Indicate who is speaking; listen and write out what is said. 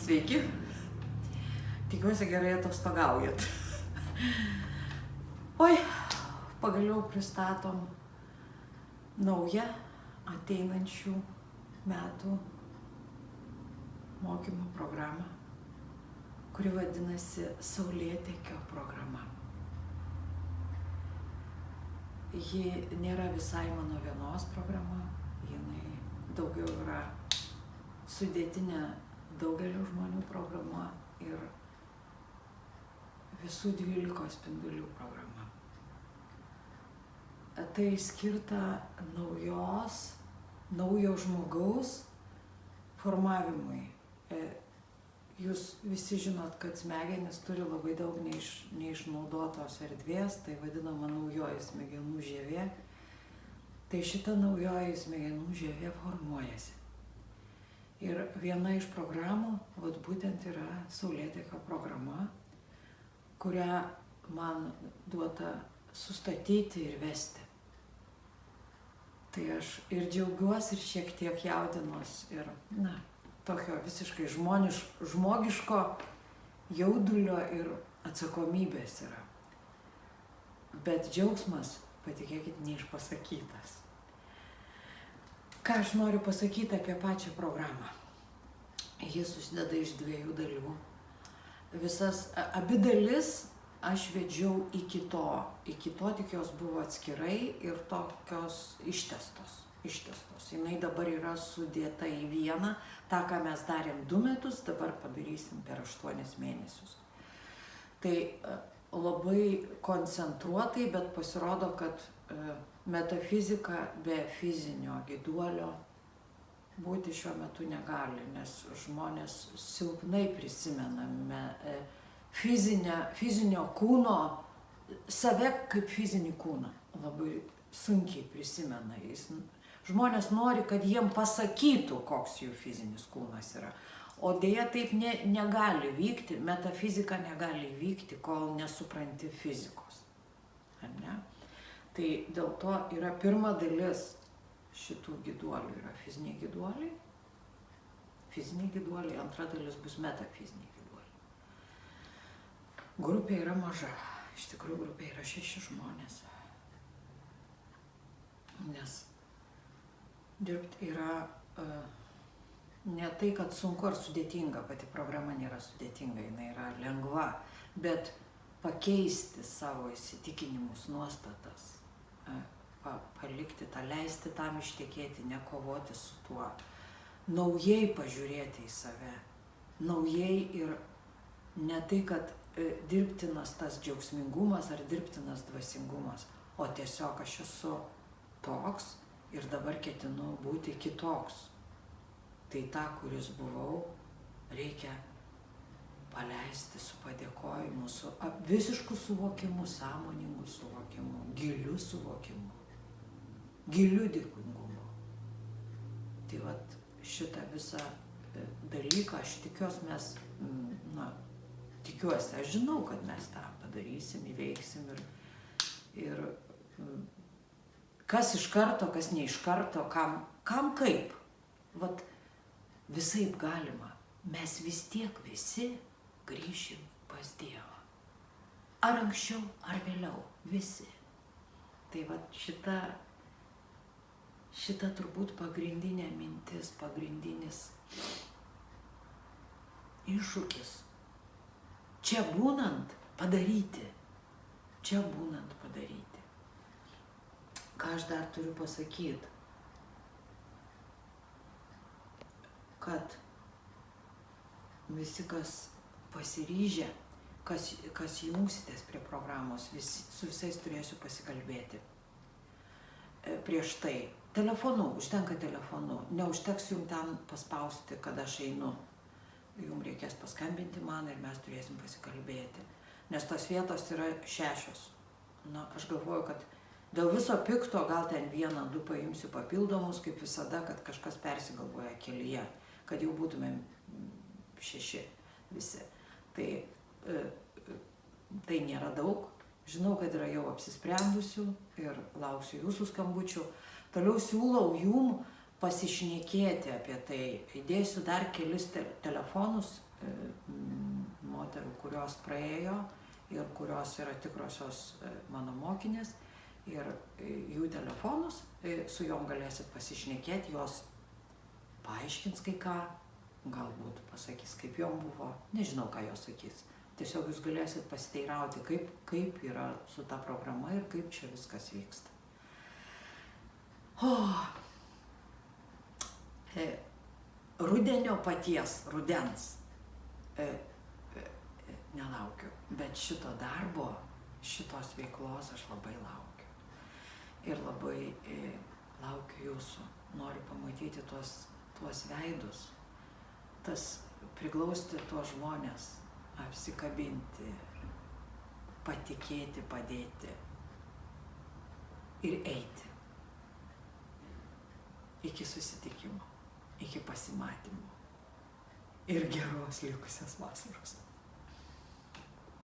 Speaker 1: Sveiki. Tikiuosi gerai atostogaujat. Oi, pagaliau pristatom naują ateinančių metų mokymo programą, kuri vadinasi Saulėtekio programa. Ji nėra visai mano vienos programa, jinai daugiau yra sudėtinė daugelio žmonių programa ir visų 12 spindulių programa. Tai skirta naujo žmogaus formavimui. Jūs visi žinot, kad smegenys turi labai daug neišnaudotos erdvės, tai vadinama naujoji smegenų žievė. Tai šita naujoji smegenų žievė formuojasi. Ir viena iš programų, būtent yra Saulėtekio programa, kurią man duota sustatyti ir vesti. Tai aš ir džiaugiuosi, ir šiek tiek jaudinuos, ir, tokio visiškai žmogiško jaudulio ir atsakomybės yra. Bet džiaugsmas, patikėkit, neišpasakytas. Ką aš noriu pasakyti apie pačią programą? Ji susideda iš 2 dalių. Abi dalis aš vedžiau iki to tik jos buvo atskirai ir tokios ištestos. Jinai dabar yra sudėta į vieną, tą, ką mes darėm 2 metus, dabar padarysim per 8 mėnesius. Tai labai koncentruotai, bet pasirodo, kad metafizika be fizinio gyduolio būti šiuo metu negali, nes žmonės silpnai prisimena fizinio kūno, save kaip fizinį kūną, labai sunkiai prisimena. Žmonės nori, kad jiem pasakytų, koks jų fizinis kūnas yra. O deja taip negali vykti, metafizika negali vykti, kol nesupranti fizikos. Ar ne? Tai dėl to yra pirma dalis šitų gyduolių yra fiziniai gyduoliai. Fiziniai gyduoliai, antra dalis bus metafiziniai gyduoliai. Grupė yra maža. Iš tikrųjų, grupė yra 6 žmonės. Nes dirbti yra ne tai, kad sunku ar sudėtinga, pati programa nėra sudėtinga, jinai yra lengva, bet pakeisti savo įsitikinimus, nuostatas, palikti tą, leisti tam ištekėti, nekovoti su tuo, naujai pažiūrėti į save, naujai ir ne tai, kad dirbtinas tas džiaugsmingumas ar dirbtinas dvasingumas, o tiesiog aš esu toks ir dabar ketinu būti kitoks. Tai tą, kuris buvau, reikia paleisti su padėkojimu, su visišku suvokimu, sąmoningu suvokimu, giliu suvokimu, giliu dėkingumu. Tai šitą visą dalyką aš tikiuosi, aš žinau, kad mes tą padarysim, įveiksim ir kas iš karto, kas ne iš karto, kam kaip. Visaip galima, mes vis tiek visi grįšim pas Dievą. Ar anksčiau, ar vėliau, visi. Tai šita turbūt pagrindinė mintis, pagrindinis iššūkis. Čia būnant padaryti. Ką aš dar turiu pasakyti? Kad visi, kas pasiryžę, kas jungsitės prie programos, su visais turėsiu pasikalbėti. Prieš tai telefonu, užtenka telefonu, neužteks jums ten paspausti, kad aš einu. Jums reikės paskambinti man ir mes turėsim pasikalbėti. Nes tos vietos yra 6. Aš galvoju, kad dėl viso pikto gal ten 1-2 paimsiu papildomus, kaip visada, kad kažkas persigalvoja kelyje, kad jau būtumėm 6 visi. Tai nėra daug. Žinau, kad yra jau apsisprendusių ir lauksiu jūsų skambučių. Toliau siūlau jum pasišnekėti apie tai. Įdėsiu dar kelis telefonus moterų, kurios praėjo ir kurios yra tikrosios mano mokinės, ir jų telefonus, su jom galėsit pasišnekėti, jos paaiškins kai ką, galbūt pasakys, kaip jom buvo, nežinau, ką jos sakys. Tiesiog jūs galėsit pasiteirauti, kaip yra su ta programa ir kaip čia viskas vyksta. Rudenio paties, rudens nelaukiu, bet šito darbo, šitos veiklos aš labai laukiu. Ir labai laukiu jūsų, noriu pamatyti tuos veidus, priglausti tuos žmonės, apsikabinti, patikėti, padėti ir eiti. Iki susitikimo, iki pasimatymo ir geros likusios vasaros.